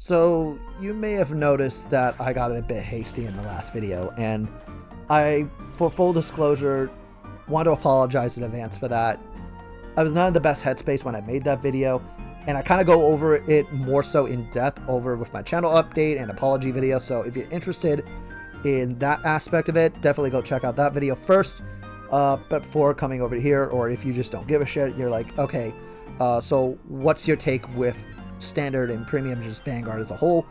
So you may have noticed that I got a bit hasty in the last video, and I, for full disclosure, want to apologize in advance for that. I was not in the best headspace when I made that video, and I kind of go over it more so in depth over with my channel update and apology video, so if you're interested in that aspect of it, definitely go check out that video first before coming over here, or if you just don't give a shit, you're like, okay, so what's your take with standard and premium, just Vanguard as a whole,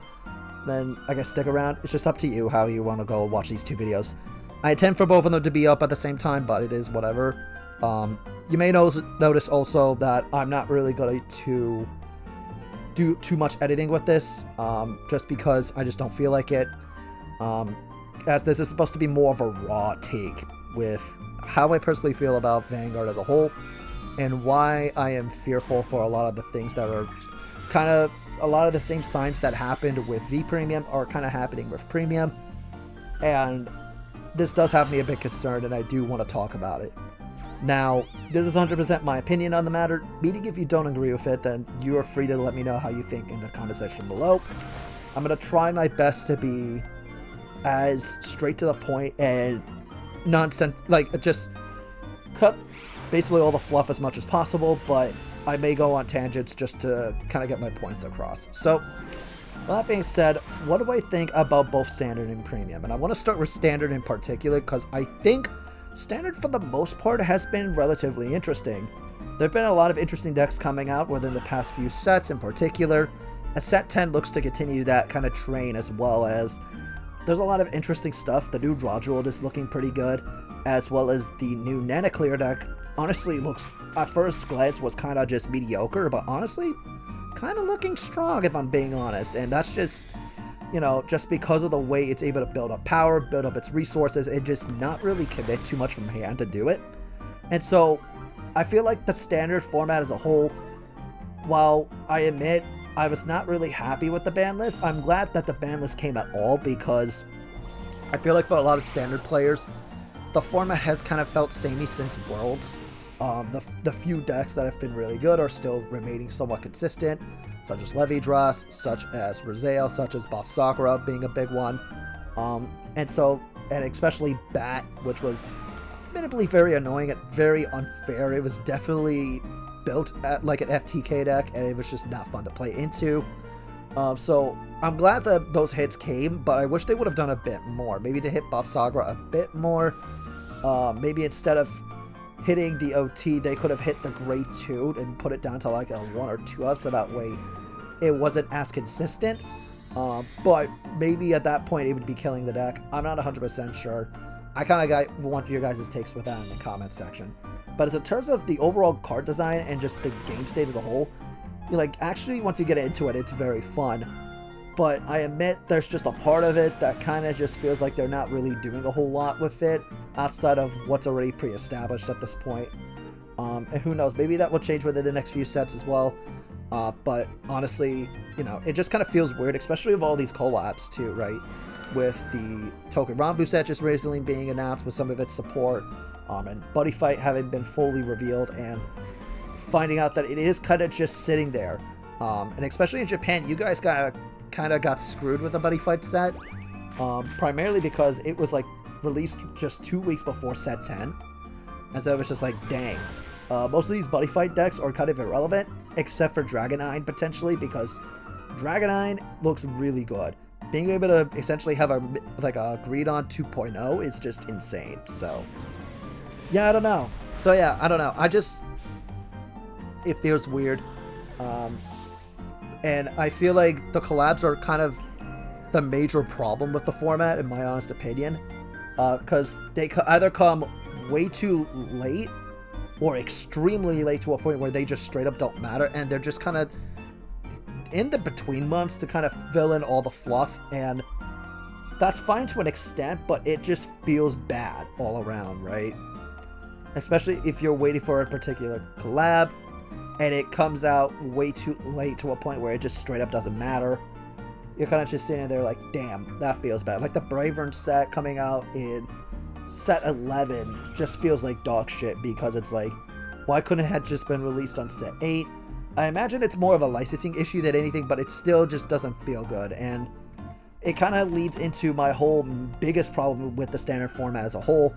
then I guess stick around. It's just up to you how you want to go watch these two videos. I intend for both of them to be up at the same time, but it is whatever. You may notice also that I'm not really going to do too much editing with this, just because I just don't feel like it, as this is supposed to be more of a raw take with how I personally feel about Vanguard as a whole, and why I am fearful for a lot of the things that are kind of a lot of the same signs that happened with V Premium are kind of happening with Premium, and this does have me a bit concerned, and I do want to talk about it. Now, this is 100% my opinion on the matter, meaning if you don't agree with it, then you are free to let me know how you think in the comment section below. I'm going to try my best to be as straight to the point and nonsense, like just cut basically all the fluff as much as possible, but I may go on tangents just to kind of get my points across. So, with that being said, what do I think about both Standard and Premium? And I want to start with Standard in particular, because I think Standard for the most part has been relatively interesting. There have been a lot of interesting decks coming out within the past few sets in particular. And set 10 looks to continue that kind of train, as well as there's a lot of interesting stuff. The new Draw Jewel is looking pretty good, as well as the new Nanoclear deck. Honestly, looks at first glance was kind of just mediocre, but honestly, kind of looking strong if I'm being honest. And that's just, you know, just because of the way it's able to build up power, build up its resources, and just not really commit too much from hand to do it. And so, I feel like the Standard format as a whole, while I admit I was not really happy with the ban list, I'm glad that the ban list came at all, because I feel like for a lot of Standard players, the format has kind of felt samey since Worlds. The few decks that have been really good are still remaining somewhat consistent, such as Levi-Dras, such as Rosale, such as Buff Sakura being a big one. And especially Bat, which was admittedly very annoying and very unfair. It was definitely built at like an FTK deck, and it was just not fun to play into. So I'm glad that those hits came, but I wish they would have done a bit more. Maybe to hit Buff Sakura a bit more. Maybe instead of hitting the OT, they could have hit the grade 2 and put it down to like a 1 or 2 up, so that way it wasn't as consistent. But maybe at that point it would be killing the deck. I'm not 100% sure. I kind of want your guys' takes with that in the comment section. But as in terms of the overall card design and just the game state as a whole, like, actually once you get into it, it's very fun. But I admit there's just a part of it that kind of just feels like they're not really doing a whole lot with it outside of what's already pre-established at this point. And who knows, maybe that will change within the next few sets as well. But honestly, you know, it just kind of feels weird, especially with all these collabs too, right? With the Token Rambu set just recently being announced with some of its support, and Buddy Fight having been fully revealed, and finding out that it is kind of just sitting there. And especially in Japan, you guys kind of got screwed with the Buddy Fight set, primarily because it was like released just 2 weeks before set 10, and so it was just like, dang. Most of these Buddy Fight decks are kind of irrelevant, except for Dragonine potentially, because Dragonine looks really good. Being able to essentially have a Greedon 2.0 is just insane. So yeah, I don't know. It feels weird. And I feel like the collabs are kind of the major problem with the format, in my honest opinion. Because they either come way too late or extremely late to a point where they just straight up don't matter, and they're just kind of in the between months to kind of fill in all the fluff, and that's fine to an extent, but it just feels bad all around, right? Especially if you're waiting for a particular collab and it comes out way too late to a point where it just straight up doesn't matter. You're kind of just sitting there like, damn, that feels bad. Like the Bravern set coming out in set 11 just feels like dog shit, because it's like, why couldn't it have just been released on set 8? I imagine it's more of a licensing issue than anything, but it still just doesn't feel good. And it kind of leads into my whole biggest problem with the standard format as a whole,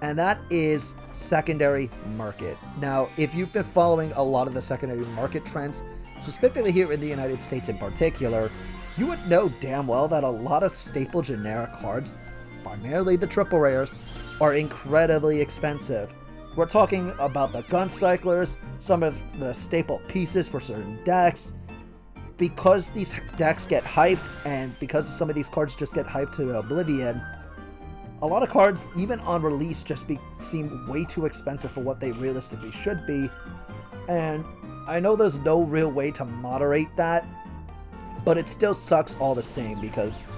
and that is secondary market. Now, if you've been following a lot of the secondary market trends, specifically here in the United States in particular, you would know damn well that a lot of staple generic cards, primarily the triple rares, are incredibly expensive. We're talking about the gun cyclers, some of the staple pieces for certain decks. Because these decks get hyped, and because some of these cards just get hyped to oblivion, a lot of cards, even on release, just seem way too expensive for what they realistically should be. And I know there's no real way to moderate that, but it still sucks all the same, because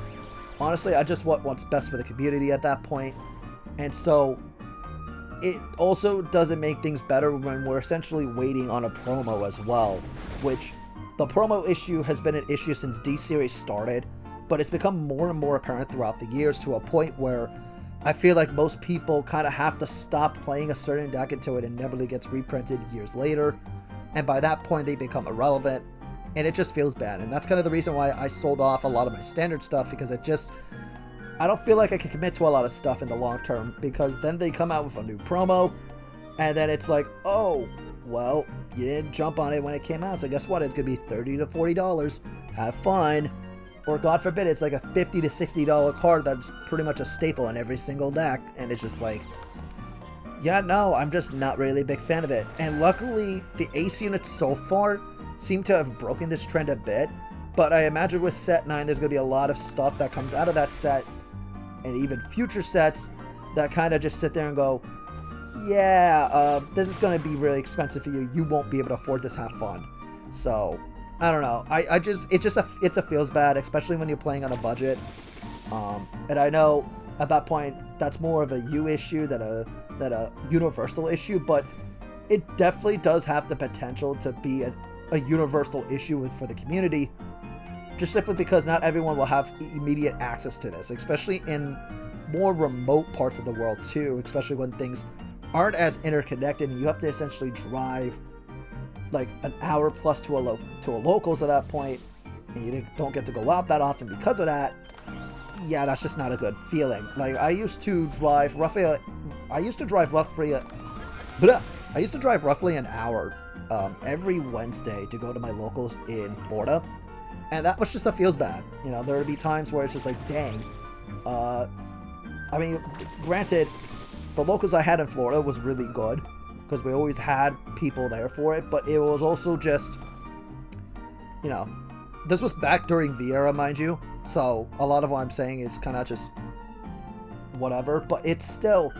honestly, I just want what's best for the community at that point. And so it also doesn't make things better when we're essentially waiting on a promo as well, which the promo issue has been an issue since D-Series started, but it's become more and more apparent throughout the years, to a point where I feel like most people kind of have to stop playing a certain deck until it inevitably gets reprinted years later, and by that point they become irrelevant, and it just feels bad. And that's kind of the reason why I sold off a lot of my standard stuff, because I don't feel like I can commit to a lot of stuff in the long term, because then they come out with a new promo, and then it's like, oh, well, you didn't jump on it when it came out, so guess what? It's going to be $30 to $40. Have fun. Or God forbid, it's like a $50 to $60 card that's pretty much a staple in every single deck, and it's just like, yeah, no, I'm just not really a big fan of it. And luckily, the Ace units so far seem to have broken this trend a bit, but I imagine with set 9, there's going to be a lot of stuff that comes out of that set, and even future sets, that kind of just sit there and go, yeah, this is going to be really expensive for you. You won't be able to afford this. Have fun. So, I don't know. It's a feels bad, especially when you're playing on a budget. And I know at that point, that's more of a you issue than a universal issue, but it definitely does have the potential to be a universal issue for the community, just simply because not everyone will have immediate access to this, especially in more remote parts of the world too, especially when things aren't as interconnected and you have to essentially drive like an hour plus to a locals at that point, and you don't get to go out that often because of that. Yeah, that's just not a good feeling. Like, I used to drive roughly an hour every Wednesday to go to my locals in Florida, and that was just a feels bad. You know, there would be times where it's just like, dang. I mean, granted, the locals I had in Florida was really good because we always had people there for it, but it was also just, you know, this was back during the era, mind you, so a lot of what I'm saying is kind of just whatever, but it's still,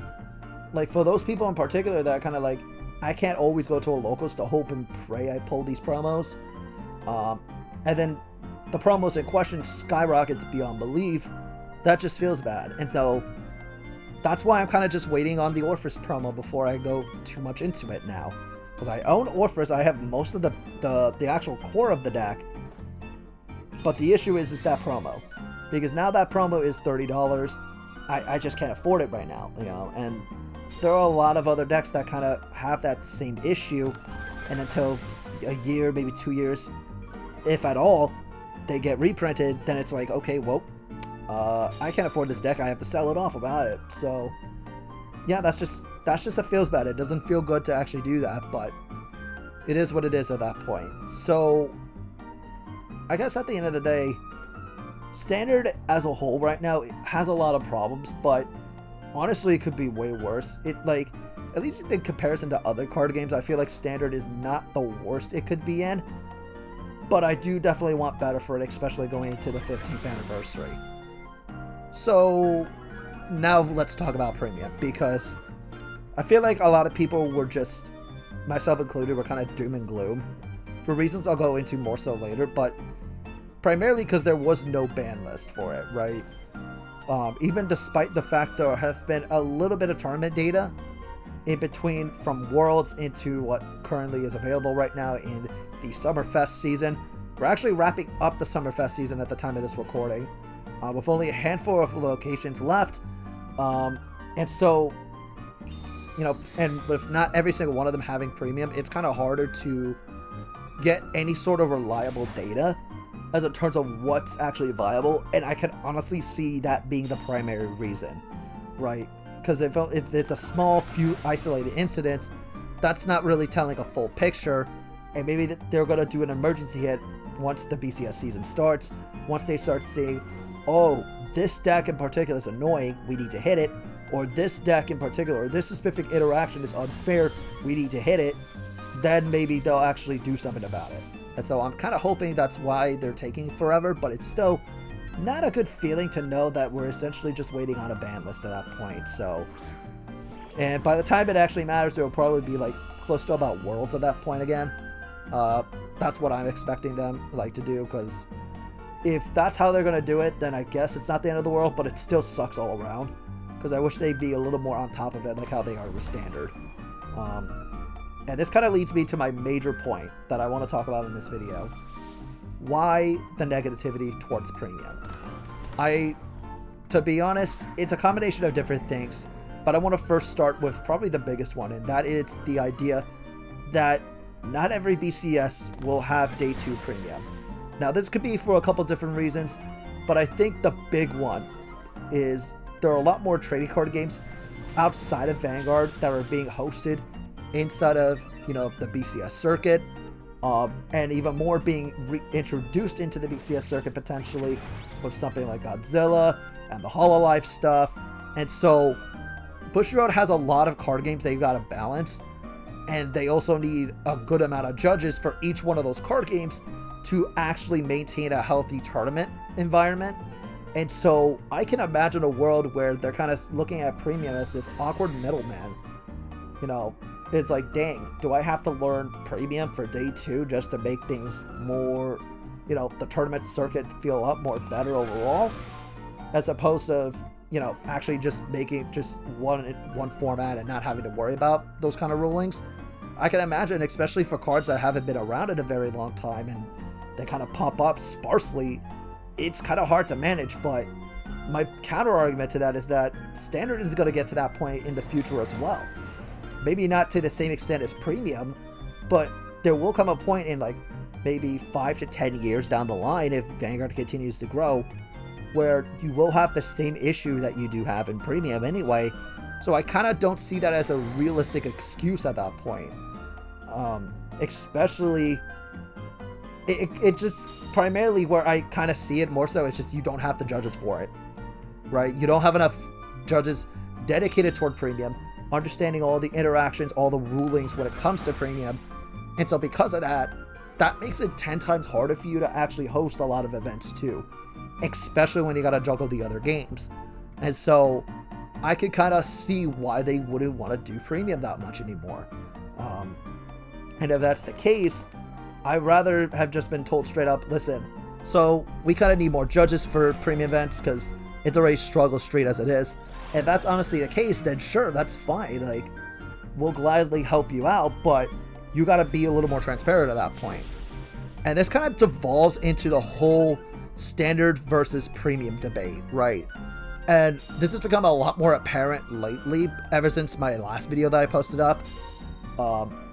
like, for those people in particular that are kind of like, I can't always go to a locals to hope and pray I pull these promos, and then the promos in question skyrocket beyond belief. That just feels bad. And so that's why I'm kind of just waiting on the Orphis promo before I go too much into it now, because I own Orphis. I have most of the actual core of the deck, but the issue is that promo, because now that promo is $30. I just can't afford it right now, you know, and there are a lot of other decks that kind of have that same issue, and until a year, maybe 2 years, if at all, they get reprinted, then it's like, okay, well, I can't afford this deck. I have to sell it off about it. So, yeah, that's just a feels bad. It doesn't feel good to actually do that, but it is what it is at that point. So, I guess at the end of the day, Standard as a whole right now has a lot of problems, but honestly, it could be way worse. It, like, at least in comparison to other card games, I feel like Standard is not the worst it could be in, but I do definitely want better for it, especially going into the 15th anniversary. So now let's talk about Premium, because I feel like a lot of people were just, myself included, were kind of doom and gloom for reasons I'll go into more so later, but primarily because there was no ban list for it, right? Even despite the fact there have been a little bit of tournament data in between from Worlds into what currently is available right now in the Summerfest season. We're actually wrapping up the Summerfest season at the time of this recording, with only a handful of locations left, and so, you know, and with not every single one of them having Premium, it's kind of harder to get any sort of reliable data as in terms of what's actually viable, and I can honestly see that being the primary reason, right? Because if it's a small few isolated incidents, that's not really telling a full picture, and maybe they're going to do an emergency hit once the BCS season starts, once they start seeing, oh, this deck in particular is annoying, we need to hit it, or this deck in particular, or this specific interaction is unfair, we need to hit it, then maybe they'll actually do something about it. And so I'm kind of hoping that's why they're taking forever, but it's still not a good feeling to know that we're essentially just waiting on a ban list at that point. So, and by the time it actually matters, it will probably be like close to about Worlds at that point again. That's what I'm expecting them like to do, because if that's how they're going to do it, then I guess it's not the end of the world, but it still sucks all around, because I wish they'd be a little more on top of it like how they are with Standard. And this kind of leads me to my major point that I want to talk about in this video. Why the negativity towards Premium? To be honest, it's a combination of different things, but I want to first start with probably the biggest one, and that is the idea that not every BCS will have Day 2 Premium. Now, this could be for a couple different reasons, but I think the big one is there are a lot more trading card games outside of Vanguard that are being hosted inside of, you know, the BCS circuit, and even more being reintroduced into the BCS circuit potentially with something like Godzilla and the Hololive stuff. And so Bushiroad has a lot of card games they've got to balance, and they also need a good amount of judges for each one of those card games to actually maintain a healthy tournament environment. And so I can imagine a world where they're kind of looking at Premium as this awkward middleman. You know, it's like, dang, do I have to learn Premium for Day 2 just to make things more, you know, the tournament circuit feel a lot more better overall, as opposed to, you know, actually just making just one format and not having to worry about those kind of rulings. I can imagine, especially for cards that haven't been around in a very long time and they kind of pop up sparsely, it's kind of hard to manage. But my counter argument to that is that Standard is going to get to that point in the future as well. Maybe not to the same extent as Premium, but there will come a point in like maybe 5 to 10 years down the line, if Vanguard continues to grow, where you will have the same issue that you do have in Premium anyway. So I kind of don't see that as a realistic excuse at that point. Especially, it just primarily where I kind of see it more so, it's just you don't have the judges for it, right? You don't have enough judges dedicated toward Premium, understanding all the interactions, all the rulings when it comes to Premium. And so because of that, that makes it 10 times harder for you to actually host a lot of events too, especially when you gotta juggle the other games. And so I could kind of see why they wouldn't want to do Premium that much anymore. And if that's the case, I'd rather have just been told straight up, listen, so we kind of need more judges for Premium events because it's already struggle street as it is. If that's honestly the case, then sure, that's fine. Like, we'll gladly help you out, but you got to be a little more transparent at that point. And this kind of devolves into the whole Standard versus Premium debate, right? And this has become a lot more apparent lately, ever since my last video that I posted up.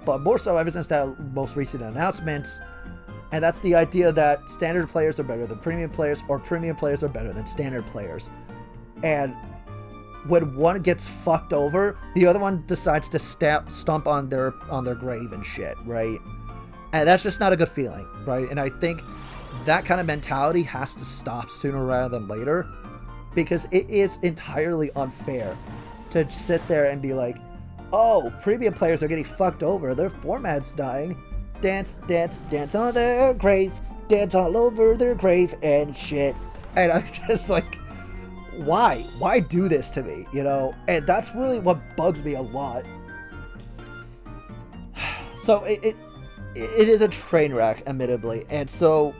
But more so ever since that most recent announcements. And that's the idea that Standard players are better than Premium players, or Premium players are better than Standard players. And when one gets fucked over, the other one decides to stomp on their grave and shit, right? And that's just not a good feeling, right? And I think that kind of mentality has to stop sooner rather than later, because it is entirely unfair to sit there and be like, oh, Premium players are getting fucked over, their format's dying, dance, dance, dance on their grave, dance all over their grave and shit. And I'm just like, why do this to me, you know? And that's really what bugs me a lot. So it is a train wreck, admittedly. And so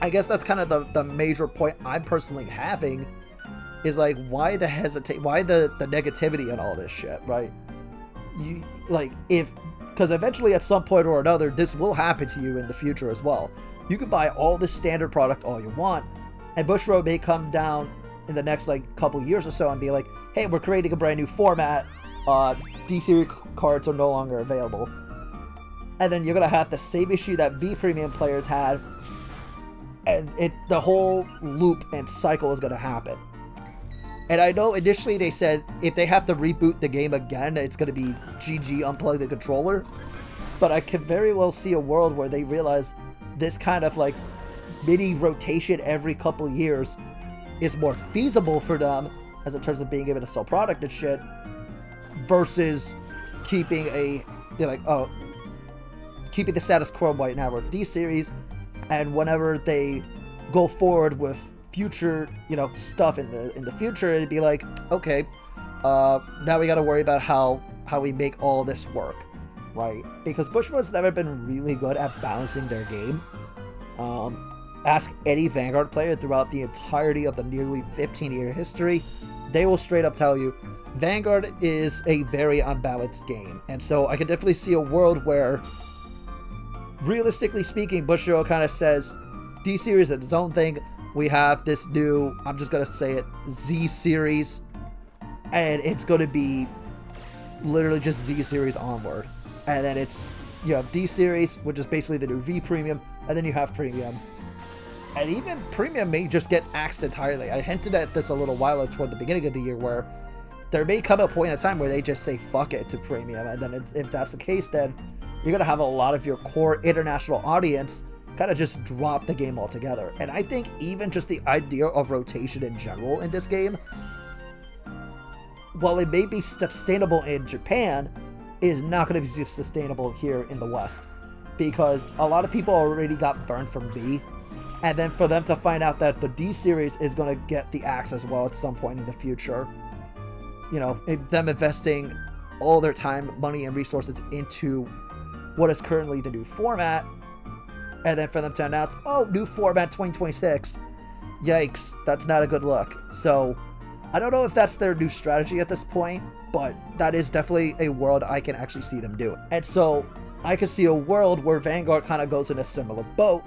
I guess that's kind of the major point I'm personally having, is like, why the negativity and all this shit, right? You like, because eventually at some point or another, this will happen to you in the future as well. You can buy all the Standard product all you want, and Bushiroad may come down in the next like couple years or so and be like, hey, we're creating a brand new format, D-Series cards are no longer available. and then you're gonna have the same issue that V Premium players had, and the whole loop and cycle is gonna happen. And I know initially they said if they have to reboot the game again, it's gonna be GG, unplug the controller. But I could very well see a world where they realize this kind of like mini rotation every couple years is more feasible for them as in terms of being able to sell product and shit, versus keeping keeping the status quo right now with D series, and whenever they go forward with future, stuff in the future, it'd be like, okay, now we got to worry about how we make all this work, right? Because Bushroad's never been really good at balancing their game. Ask any Vanguard player throughout the entirety of the nearly 15-year history, they will straight up tell you Vanguard is a very unbalanced game. And so I could definitely see a world where, realistically speaking, Bushiroad kind of says D-Series is its own thing. We have this new, I'm just going to say it, Z-Series. And it's going to be literally just Z-Series onward. And then you have D-Series, which is basically the new V Premium. And then you have Premium. And even Premium may just get axed entirely. I hinted at this a little while toward the beginning of the year, where there may come a point in time where they just say fuck it to Premium. And then if that's the case, then you're going to have a lot of your core international audience kind of just drop the game altogether. And I think even just the idea of rotation in general in this game, while it may be sustainable in Japan, is not going to be sustainable here in the West. Because a lot of people already got burned from B. And then for them to find out that the D series is going to get the axe as well at some point in the future, them investing all their time, money, and resources into what is currently the new format, and then for them to announce, oh, new format 2026, yikes, that's not a good look. So I don't know if that's their new strategy at this point, but that is definitely a world I can actually see them doing. And so I could see a world where Vanguard kind of goes in a similar boat,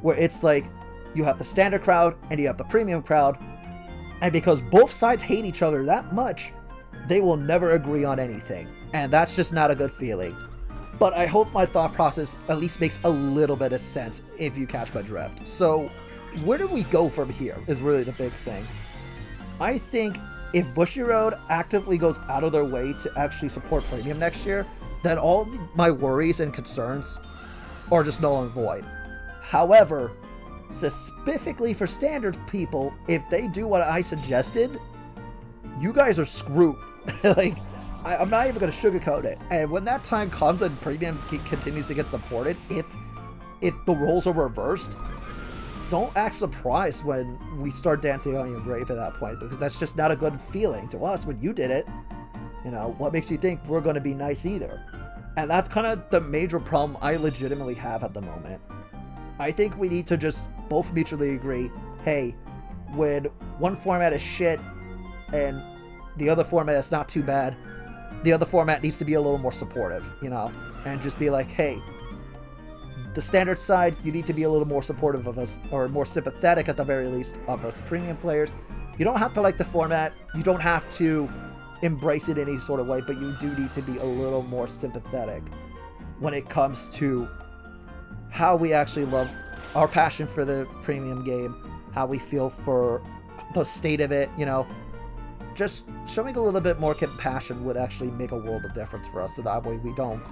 where it's like you have the standard crowd and you have the premium crowd, and because both sides hate each other that much, they will never agree on anything, and that's just not a good feeling. But I hope my thought process at least makes a little bit of sense, if you catch my drift. So where do we go from here is really the big thing. I think if Bushiroad actively goes out of their way to actually support Premium next year, then all my worries and concerns are just null and void. However, specifically for standard people, if they do what I suggested, you guys are screwed. I'm not even going to sugarcoat it. And when that time comes and Premium continues to get supported, if the roles are reversed, don't act surprised when we start dancing on your grave at that point, because that's just not a good feeling to us when you did it. What makes you think we're going to be nice either? And that's kind of the major problem I legitimately have at the moment. I think we need to just both mutually agree, hey, when one format is shit and the other format is not too bad, the other format needs to be a little more supportive, and just be like, hey, the standard side, you need to be a little more supportive of us, or more sympathetic at the very least of us premium players. You don't have to like the format, you don't have to embrace it in any sort of way, but you do need to be a little more sympathetic when it comes to how we actually love our passion for the premium game, how we feel for the state of it, just showing a little bit more compassion would actually make a world of difference for us, so that way we don't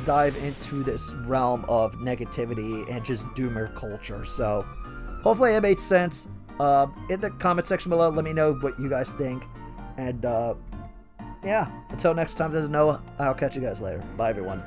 dive into this realm of negativity and just doomer culture. So hopefully it made sense. In the comment section below, let me know what you guys think. And yeah, until next time, there's Noah. I'll catch you guys later. Bye, everyone.